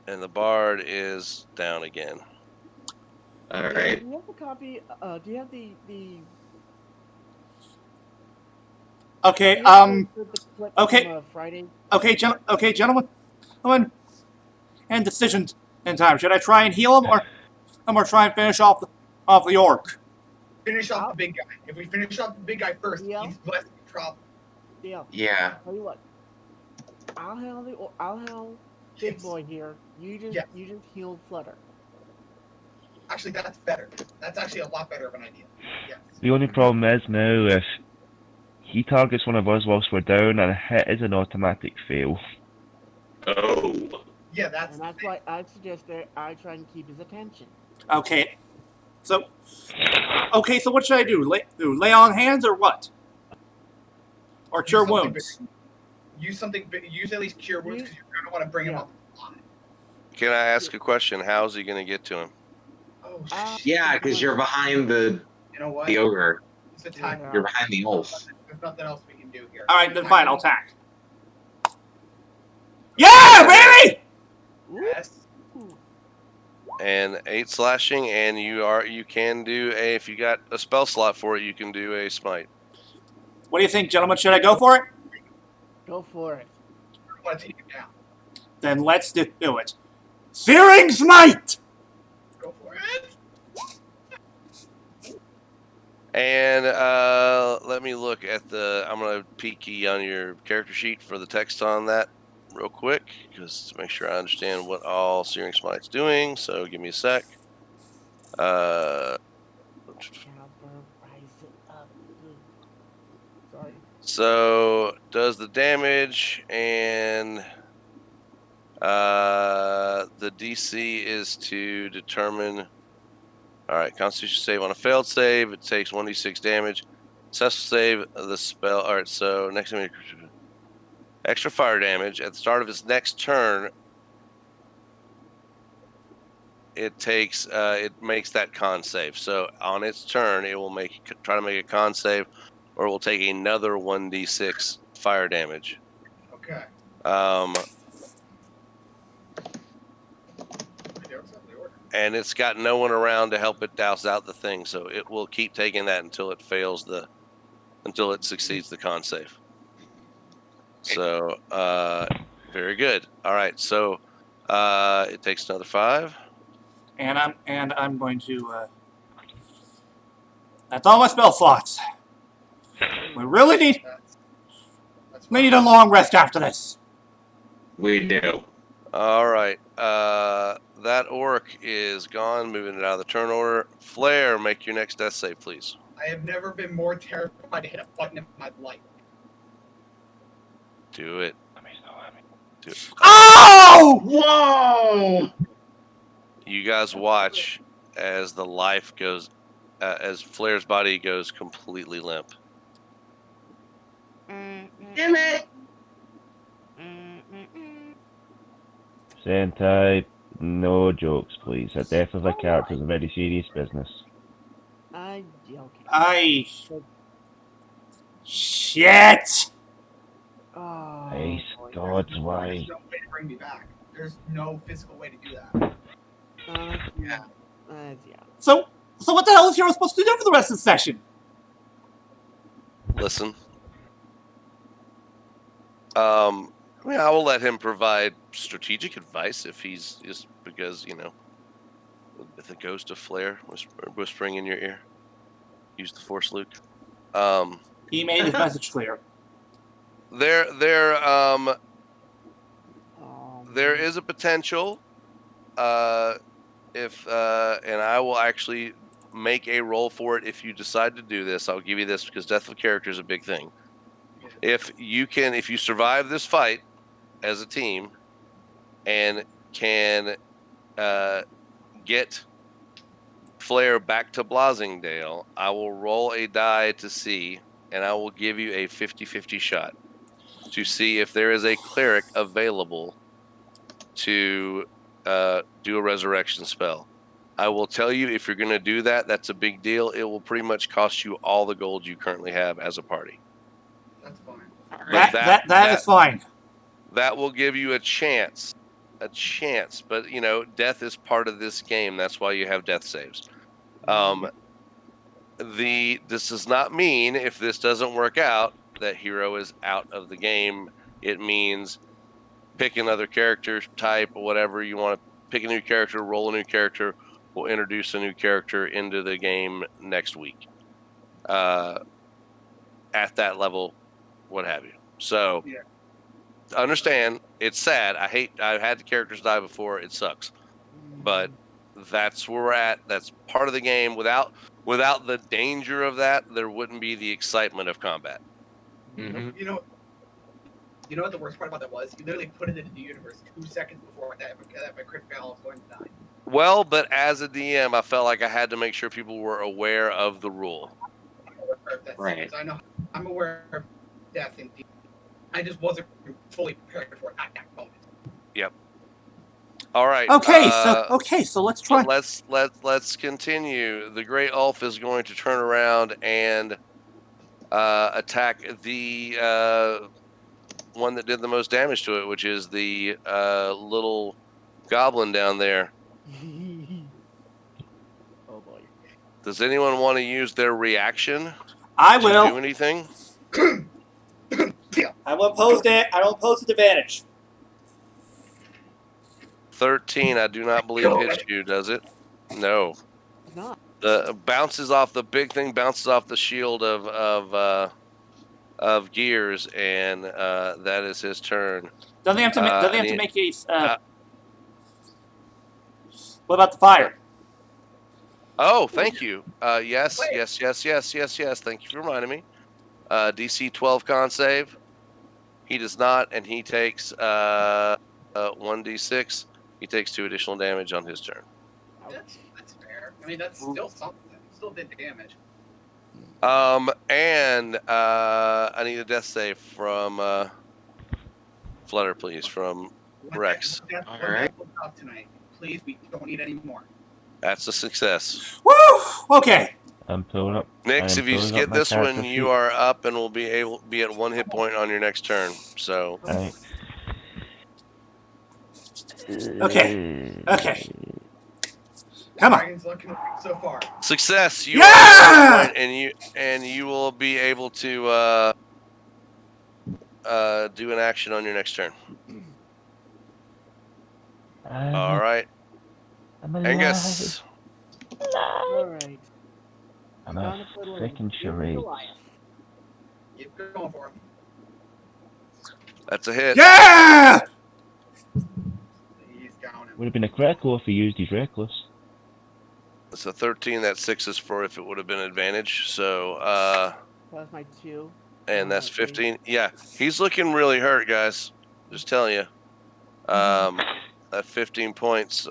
And the bard is down again. All right. Do you have the copy? Do you have the Okay, do you have the clip okay. from Friday? Okay, gentlemen. Come on. And decision in time. Should I try and heal him, or I'm gonna try and finish off the orc? Finish off the big guy. If we finish off the big guy first, Yeah. he's less trouble. Yeah. Yeah. Tell you what. I'll handle big Yes. boy here. You just Yes. heal Flutter. Actually, that's better. That's actually a lot better of an idea. Yes. The only problem is now if he targets one of us whilst we're down, and a hit is an automatic fail. Oh. Yeah, that's. And that's why I suggest that I try and keep his attention. Okay. So what should I do? Lay on hands or what? Or cure Use something wounds? Use something. Use at least cure wounds because you're gonna want to bring him Yeah. up alive. Can I ask a question? How's he going to get to him? Oh Ah. shit! Yeah, because you're behind the You know what? ogre. He's attack. Yeah. You're behind the wolf. There's nothing else we can do here. All right, then fine. I'll attack. Yeah, baby! Yes. And 8 slashing, and you can do if you got a spell slot for it, you can do a smite. What do you think, gentlemen? Should I go for it? Go for it. I want to take him down. Then let's do it. Searing Smite! Go for it. And let me look at I'm going to peeky on your character sheet for the text on that real quick, because to make sure I understand what all Searing Smite's doing. So give me a sec. Caliber, rise it up. Sorry. So does the damage, and the DC is to determine. All right, Constitution save on a failed save. It takes 1d6 damage. Successful save of the spell. All right, so next time, extra fire damage at the start of his next turn. It takes it makes that con save. So on its turn, it will try to make a con save, or it will take another 1d6 fire damage. Okay. And it's got no one around to help it douse out the thing, so it will keep taking that until it succeeds the con save. So very good. All right, so it takes another 5. And I'm going to. That's all my spell slots. We really need a long rest after this. We do. All right, that orc is gone. Moving it out of the turn order. Flare, make your next death save, please. I have never been more terrified to hit a button in my life. Do it. Do it. Oh! Whoa! You guys watch as the life goes, as Flare's body goes completely limp. Damn it! Sentai, no jokes, please. The death of a character is a very serious business. I'm joking. Shit! Oh, Ace, boy. God's why. There's no way to bring me back. There's no physical way to do that. Yeah. So what the hell is Hiiro supposed to do for the rest of the session? Listen. I mean, I will let him provide strategic advice if he's just because, the ghost of Flair whispering in your ear. Use the Force, Luke. He made his message clear. There is a potential. If and I will actually make a roll for it if you decide to do this. I'll give you this because death of character is a big thing. If you survive this fight as a team and can get Flair back to Blasingdale, I will roll a die to see, and I will give you a 50-50 shot to see if there is a cleric available to do a resurrection spell. I will tell you, if you're going to do that, that's a big deal. It will pretty much cost you all the gold you currently have as a party. That's fine. That is fine. That will give you a chance. But death is part of this game. That's why you have death saves. This does not mean, if this doesn't work out, that Hiiro is out of the game. It means pick another character type or whatever you want to pick. A new character, roll a new character. We'll introduce a new character into the game next week. At that level, what have you. So understand, it's sad. I've had the characters die before. It sucks. But that's where we're at. That's part of the game. Without the danger of that, there wouldn't be the excitement of combat. Mm-hmm. You know what the worst part about that was? You literally put it into the universe 2 seconds before that my crit fail, I was going to die. Well, but as a DM, I felt like I had to make sure people were aware of the rule. Right. I know I'm aware of death and I just wasn't fully prepared for it at that moment. Yep. All right. So let's try. Let's continue. The Great Ulf is going to turn around and attack the one that did the most damage to it, which is the little goblin down there. Oh boy. Does anyone want to use their reaction? I to will. do anything? I will oppose that. I will oppose the advantage. 13. I do not believe hits you. Does it? No. It's not. The big thing bounces off the shield of Gears, and that is his turn. Doesn't he have to make a? What about the fire? Oh, thank you. Yes. Thank you for reminding me. DC 12 con save. He does not, and he takes 1d6. He takes 2 additional damage on his turn. That's fair. I mean, that's still something. Still did damage. And I need a death save from Flutter, please, from Rex. All right. Tonight. Please, we don't need any more. That's a success. Woo! Okay. I'm pulling up. Nix, I am if you just pulling up get my this one, character you sheet. are up and will be at 1 hit point on your next turn. So. Right. Okay. Come on. Dragon's looking so far. Success. You Yeah! are at 1 point, and you will be able to do an action on your next turn. All right. I'm alive. Angus. Alright. I'm a freaking charade. Keep going for him. That's a hit. Yeah! He's down. Would have been a critical if he used his reckless. It's a 13. That 6 is for if it would have been advantage. So, That's my 2. and that's 15. Yeah, he's looking really hurt, guys. Just telling you. That 15 points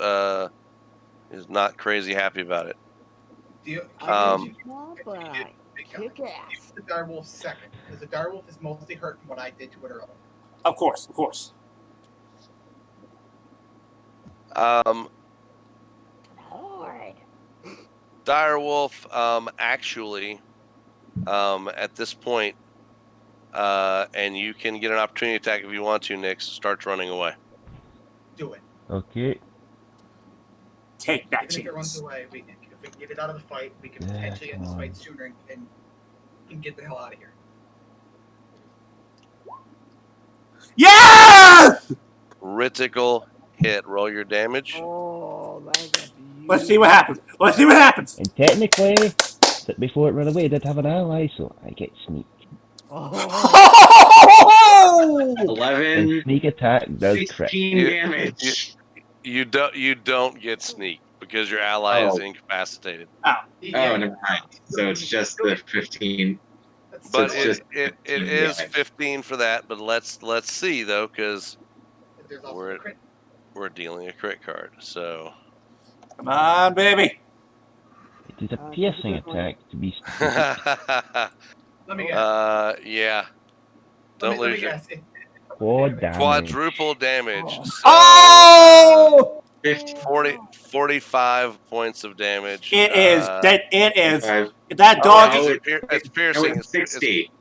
is not crazy happy about it. Kick Kick ass. the direwolf second, because the direwolf is mostly hurt from what I did to it earlier. Of course. Direwolf, actually, at this point, and you can get an opportunity attack if you want to, Nick, starts running away. Do it. Okay. Take that Even if it runs chance. away, if we can get it out of the fight, we can potentially end this fight sooner and get the hell out of here. Yeah! Critical hit. Roll your damage. Oh, that's a Let's see what happens. Let's see what happens. And technically, that before it ran away, it did have an ally, so I get sneak. Oh. And 11, sneak attack does crit. 16 damage. You don't get sneak because your ally is Oh. incapacitated. Oh, never mind. So it's just the 15. But it's just it 15 is damage. 15 for that. But let's see though, because There's also we're a crit. we're dealing a crit card. So Come on, baby. It is a piercing attack to be specific. Let me guess. yeah. Let Don't me lose your guess. Quad damage. quadruple damage. So, Oh! 45 points of damage. It is. That it is. 5. That Oh, dog no, is. it's No, piercing. it's 60.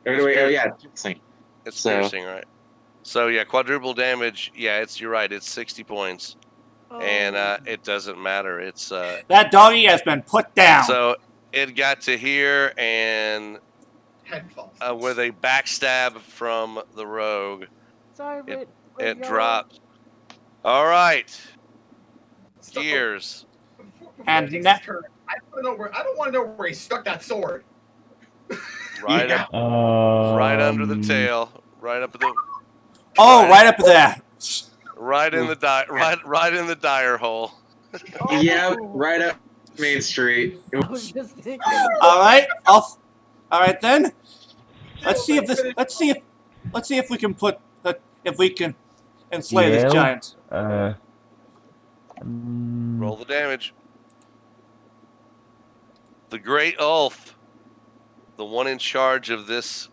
Or it's wait, piercing. yeah, it's piercing. It's So- piercing, right? So yeah, quadruple damage. Yeah, you're right. It's 60 points, and it doesn't matter. It's That doggy has been put down. so it got to here, and Head falls. with a backstab from the rogue, Sorry, but it dropped. All right, Stuck gears. before And he takes na- his turn, I don't want to know where he stuck that sword. Right Yeah. up, right under the tail, right up at the. Oh, right up there. Right in the right in the dire hole. Yep, right up Main Street. I was just thinking. All right. All right then. Let's see if we can put if we can enslay this Yeah. giant. Roll the damage. The Great Ulf, the one in charge of this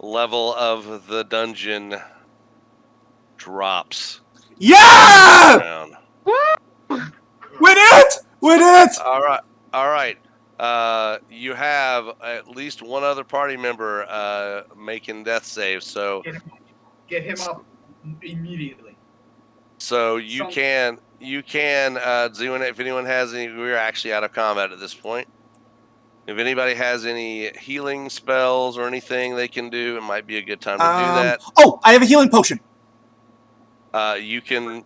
level of the dungeon, drops. Yeah! Down. We did it! We did it! All right. You have at least one other party member making death saves, so Get him up immediately. you can Zewan, if anyone has any. We're actually out of combat at this point. If anybody has any healing spells or anything they can do, it might be a good time to do that. Oh, I have a healing potion. You can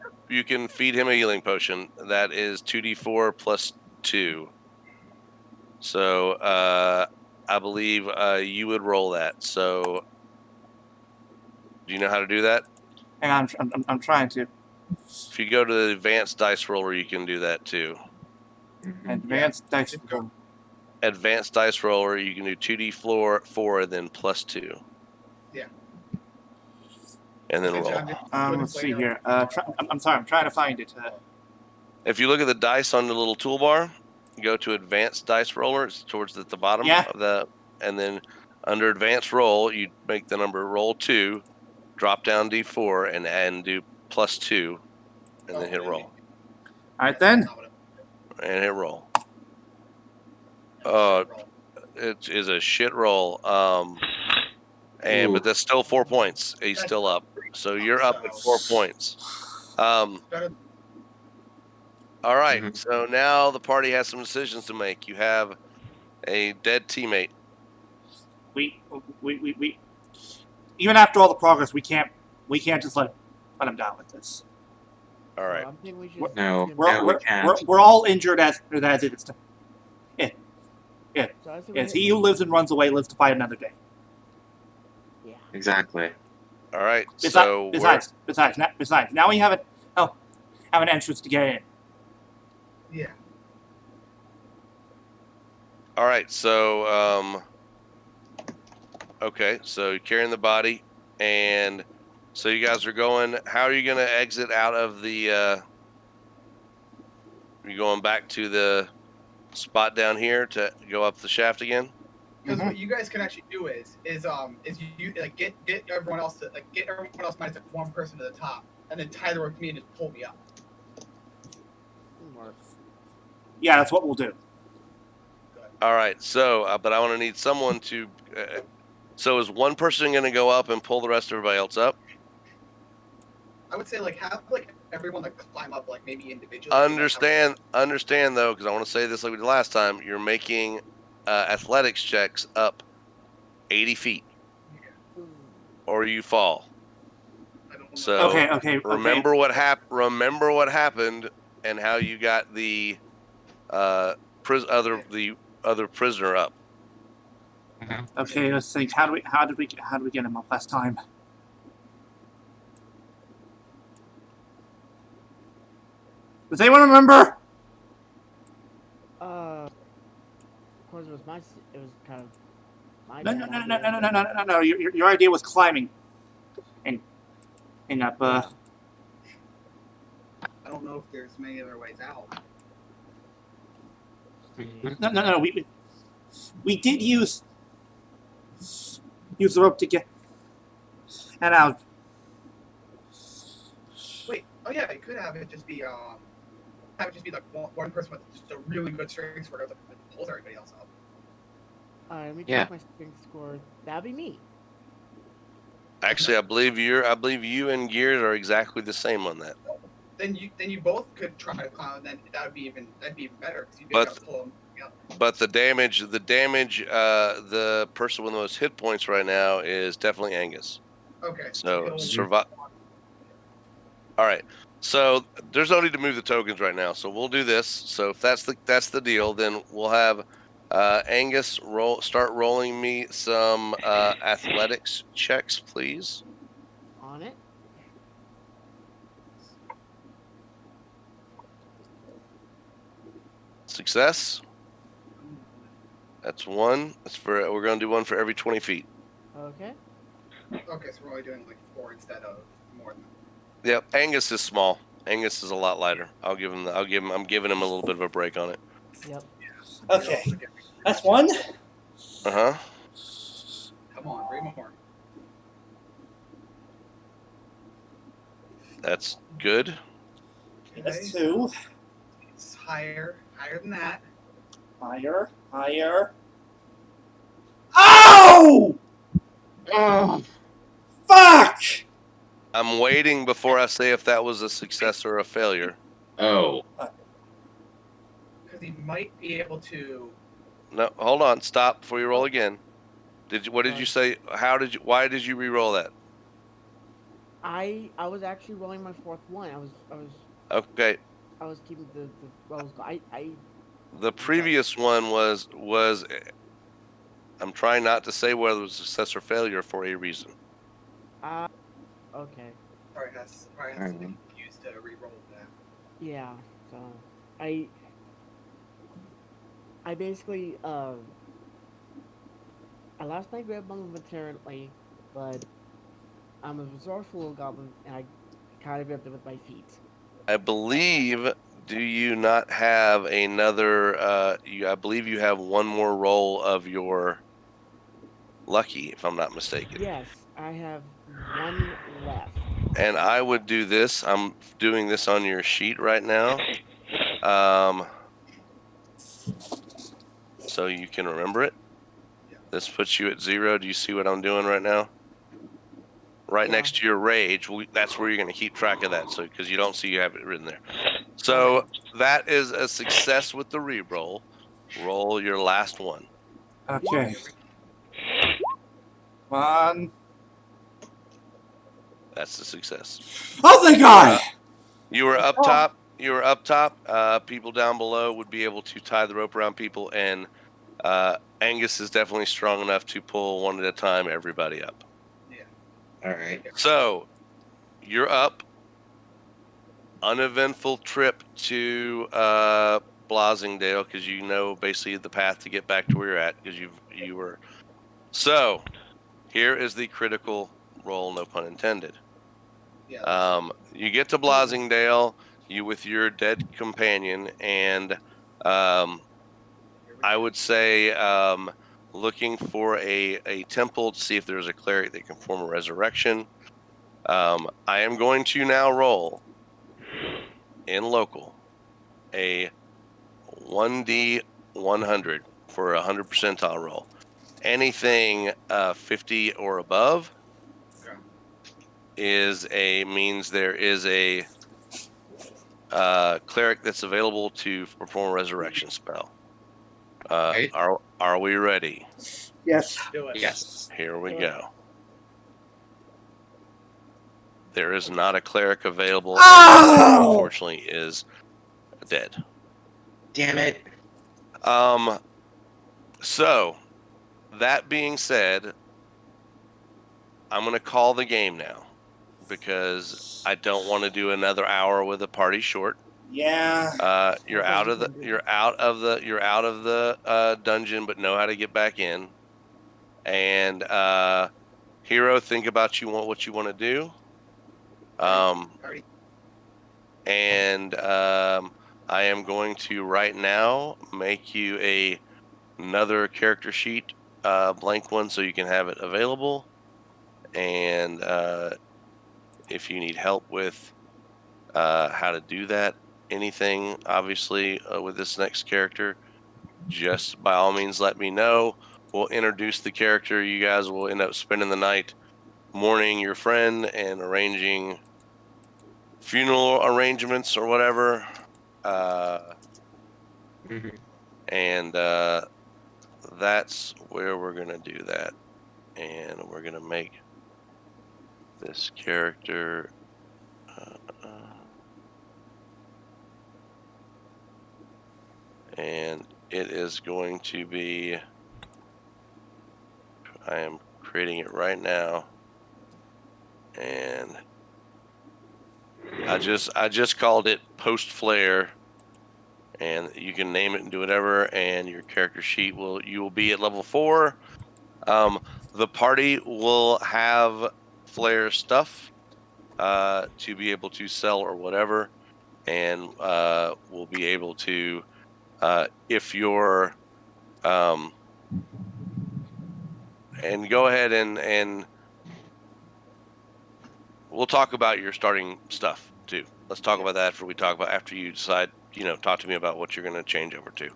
feed him a healing potion. That is 2d4 plus 2. So I believe you would roll that. So do you know how to do that? Hang on, I'm trying to. If you go to the advanced dice roller, you can do that too. Advanced dice roll. Advanced dice roller, you can do 2d4 then plus 2. Yeah. And then Okay, roll. John, Let's see here. I'm sorry, I'm trying to find it. If you look at the dice on the little toolbar, go to advanced dice roller. It's towards the bottom Yeah. of the, and then under advanced roll, you make the number roll 2, drop down d4, and do plus 2, and then hit roll. All right then. And hit roll. It is a shit roll. But that's still 4 points. He's still up. So you're up at 4 points. All right. So now the party has some decisions to make. You have a dead teammate. We even after all the progress, we can't just let him down with this. All right. I think we should No. give him- We're, we we're, can't. we're all injured as it is. so I think we It's should- he who lives and runs away lives to fight another day. Yeah. Exactly. All right. So Besides, now we have an entrance to get in. Yeah. all right. So okay. So you're carrying the body, and so you guys are going. How are you going to exit out of the? Are you going back to the spot down here to go up the shaft again? Because what you guys can actually do is you like get everyone else minus like one person to the top, and then tie the rope to me and just pull me up. Yeah, that's what we'll do. All right. So, but I want to need someone to. So, is one person going to go up and pull the rest of everybody else up? I would say like have like everyone like climb up like maybe individually. Understand though, because I want to say this like we did last time. You're making athletics checks up 80 feet, or you fall. I don't know. So Okay. remember what happened and how you got the other prisoner up. Okay, let's think. How did we get him up last time? Does anyone remember? Of course, it was kind of my No, bad no, no, idea, no, no, no, but- no, no, no, no. Your idea was climbing, and up. I don't know if there's many other ways out. No. We did use the rope to get and out. Wait, oh yeah, you could have it just be like one person with just a really good strength score that pulls everybody else up. Let me Yeah. check my strength score. That'd be me. Actually, I believe you and Gears are exactly the same on that. Then you both could try to climb, and then that'd be even better because you'd be able to pull them up. But the damage, the person with the most hit points right now is definitely Angus. Okay. So he'll- survive. All right. So there's no need to move the tokens right now. So we'll do this. So if that's the deal, then we'll have Angus start rolling me some athletics checks, please. On it. Success. That's one. We're gonna do one for every 20 feet. Okay. Okay, so we're only doing like 4 instead of more than. Yep. Angus is small. Angus is a lot lighter. I'm giving him a little bit of a break on it. Yep. Okay, that's one. Uh huh. Come on, 3 more. That's good. That's two. It's higher than that. Higher. Oh! Oh, Fuck! I'm waiting before I say if that was a success or a failure. oh. Because he might be able to. No, hold on. Stop before you roll again. What did you say? Why did you re-roll that? I was actually rolling my fourth one. Okay. I was keeping the rolls. The previous one was. I'm trying not to say whether it was success or failure for a reason. Okay. Probably has to be used to re-roll that. Yeah. So I basically I lost my grip momentarily, but I'm a resourceful little goblin, and I kind of grabbed it with my feet. I believe. Do you not have another? I believe you have one more roll of your lucky, if I'm not mistaken. Yes, I have one left. And I would do this. I'm doing this on your sheet right now. So you can remember it. This puts you at 0. Do you see what I'm doing right now? Right Yeah. next to your rage. That's where you're going to keep track of that. So because you don't see you have it written there. So that is a success with the re-roll. Roll your last one. Okay. One. That's the success. Oh, thank God! You were up top. People down below would be able to tie the rope around people, and Angus is definitely strong enough to pull one at a time everybody up. All right. So you're up. Uneventful trip to Blasingdale because you know basically the path to get back to where you're at because you were. So here is the critical roll, no pun intended. Yeah. You get to Blasingdale, you with your dead companion, and I would say looking for a temple to see if there's a cleric that can form a resurrection. I am going to now roll in local a 1d 100 for a 100 percentile roll. Anything 50 or above means there is a cleric that's available to perform a resurrection spell. Okay. Are we ready? Yes. Do it. Yes. Here we go. There is not a cleric available. Oh! Unfortunately, is dead. Damn it. So that being said, I'm going to call the game now because I don't want to do another hour with a party short. Yeah. You're Okay, out you of the can do you're out of the dungeon, but know how to get back in. And Hiiro, think about what you want to do. Already. And I am going to right now make you another character sheet, blank one, so you can have it available. And if you need help with how to do that, anything, obviously, with this next character, just by all means let me know. We'll introduce the character. You guys will end up spending the night mourning your friend and arranging funeral arrangements or whatever. Mhm. And that's where we're going to do that. And we're going to make this character. And it is going to be. I am creating it right now. And I just called it Post Flare. And you can name it and do whatever, and your character sheet you will be at level 4. The party will have flare stuff to be able to sell or whatever, and we'll be able to if you're and go ahead and we'll talk about your starting stuff too. Let's talk about that after you decide, talk to me about what you're going to change over to.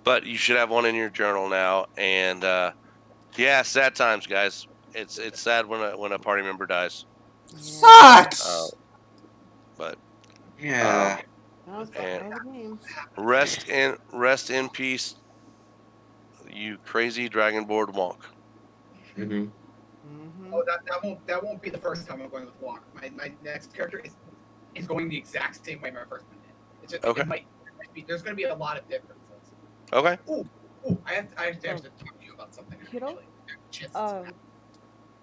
But you should have one in your journal now. And yeah, sad times, guys. It's sad when a party member dies. Yeah. Sucks. But Yeah. That's and part of the game. rest in peace, you crazy dragonboard wonk. Hmm. Mm-hmm. Oh, that won't be the first time I'm going with Walk. My next character is going the exact same way my first one did. It's just, Okay. it might be, there's going to be a lot of differences. Okay. Ooh, I have to actually talk to you about something. Hiiro? Actually.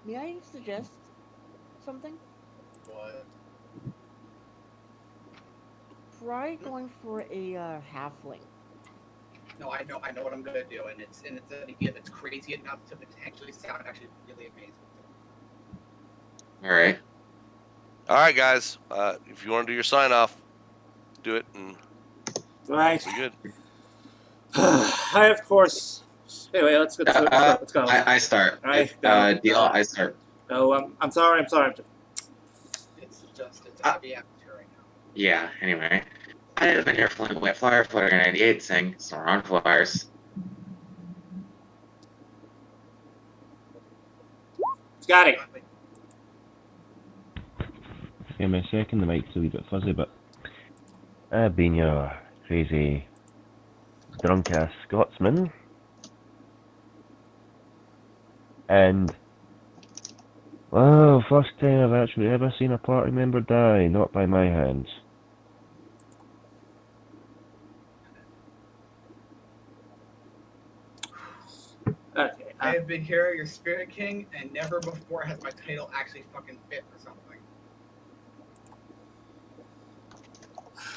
May I suggest something? What? Try going for a halfling. No, I know what I'm going to do, and it's an idea that's crazy enough to potentially sound actually really amazing. All right. All right, guys. If you want to do your sign off, do it, and Right. we'll be good. I, of course. Anyway, let's go. Let's go. I start. Deal. I start. Oh, I'm sorry. It's a heavy atmosphere right now. Yeah. Anyway, I have been here flying away. Flyer 98 saying so on flyers. Scotty. Give me a second, the mic's a wee bit fuzzy, but I've been your crazy drunk ass Scotsman. And well, first time I've actually ever seen a party member die, not by my hands. Okay. I have been here, your Spirit King, and never before has my title actually fucking fit for something.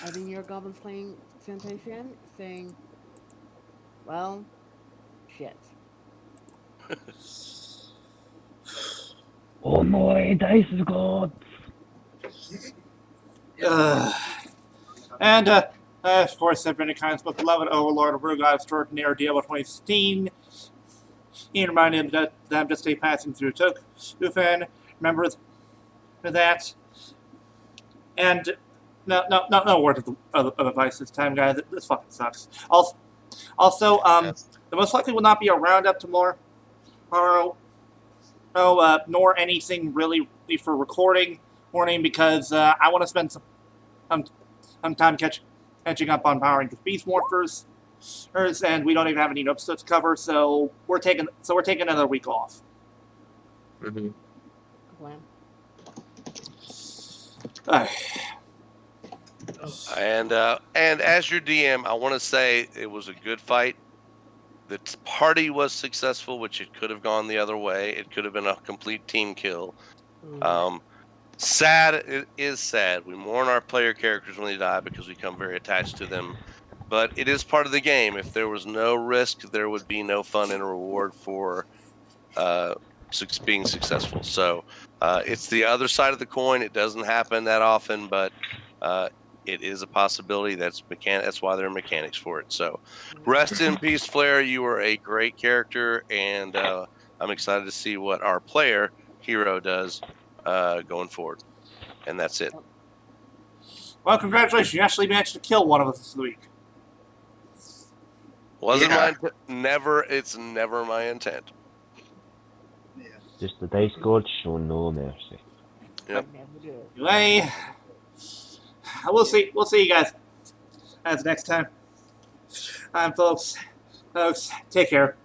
I've been your goblin slaying Sentaifan saying, well, shit. Oh my dice is gone! And of course, I've been a kind of beloved overlord of Rugod extraordinaire DLBot 2016. He reminded that I'm just a passing through Sentaifan. Remember that. And no word of advice this time, guys. This fucking sucks. Also, the most likely will not be a roundup tomorrow, nor anything really for recording morning because I want to spend some time catching up on powering the beast morphers, and we don't even have any episodes to cover, so we're taking another week off. Mm-hmm. Good plan. I And as your DM, I want to say it was a good fight. The party was successful, which it could have gone the other way. It could have been a complete team kill. Sad, it is sad. We mourn our player characters when they die because we become very attached to them. But it is part of the game. If there was no risk, there would be no fun and reward for being successful. So it's the other side of the coin. It doesn't happen that often, but it is a possibility. That's why there are mechanics for it. So rest in peace, Flair. You were a great character, and I'm excited to see what our player Hiiro does going forward. And that's it. Well, congratulations. You actually managed to kill one of us this week. Wasn't Yeah. never. It's never my intent. Yeah. Just the dice gods show no mercy. Yep. Anyway, we'll see. We'll see you guys. That's next time. Folks, take care.